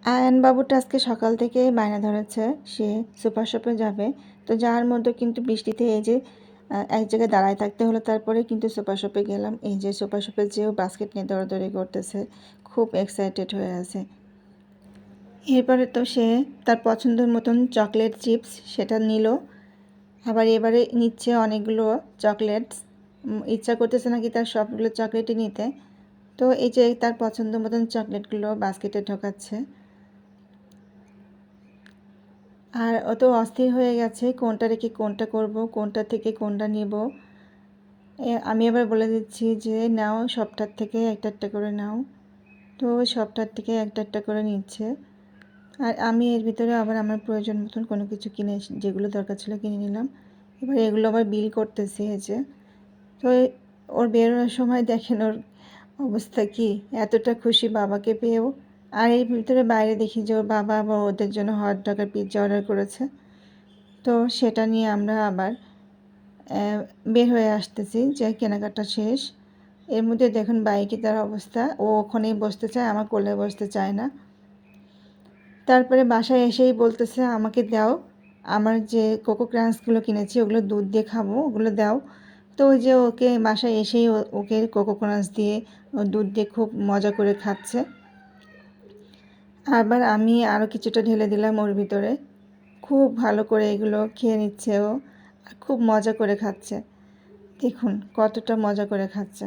আয়ান বাবুটা আজকে সকাল থেকেই বায়না ধরেছে সে সুপার শপে যাবে। তো যাওয়ার মধ্যে কিন্তু বৃষ্টিতে এই যে এক জায়গায় দাঁড়ায় থাকতে হলো, তারপরে কিন্তু সুপার শপে গেলাম। এই যে সুপার শপে যেও বাস্কেট নিয়ে দৌড়াদৌড়ি করতেছে, খুব এক্সাইটেড হয়ে আছে। এরপরে তো সে তার পছন্দের মতন চকলেট চিপস সেটা নিল, আবার এবারে নিচ্ছে অনেকগুলো চকলেটস। ইচ্ছা করতেছে নাকি তার সবগুলো চকলেটই নিতে। তো এই যে তার পছন্দ মতন চকলেটগুলো বাস্কেটে ঢোকাচ্ছে, আর অত অস্থির হয়ে গেছে কোনটা রেখে কোনটা করব, কোনটা থেকে কোনটা নিব। আমি আবার বলে দিচ্ছি যে নাও, সবটার থেকে একটা একটা করে নাও। তো সবটার থেকে একটা একটা করে নিচ্ছে, আর আমি এর ভিতরে আবার আমার প্রয়োজন মতন কোনো কিছু কিনে, যেগুলো দরকার ছিল কিনে নিলাম। এবার এগুলো আবার বিল করতেছে এই যে। তো ওর বেরোনোর সময় দেখেন ওর অবস্থা কি, এতটা খুশি বাবাকে পেয়েও। আর এর ভিতরে বাইরে দেখি যে ওর বাবা আবার ওদের জন্য হট ডগ আর পিৎজা অর্ডার করেছে। তো সেটা নিয়ে আমরা আবার বের হয়ে আসতেছি যে কেনাকাটা শেষ। এর মধ্যে দেখুন বাইকে তার অবস্থা, ও ওখানেই বসতে চায়, আমার কোলে বসতে চায় না। তারপরে বাসায় এসেই বলতেছে আমাকে দাও, আমার যে কোকো ক্রাঞ্চগুলো কিনেছি ওগুলো দুধ দিয়ে খাবো, ওগুলো দাও। তো ওই যে ওকে বাসায় এসেই ওকে কোকো ক্রাঞ্চ দিয়ে দুধ দিয়ে খুব মজা করে খাচ্ছে। আবার আমি আরও কিছুটা ঢেলে দিলাম ওর ভিতরে। খুব ভালো করে এগুলো খেয়ে নিচ্ছে ও, খুব মজা করে খাচ্ছে। দেখুন কতটা মজা করে খাচ্ছে।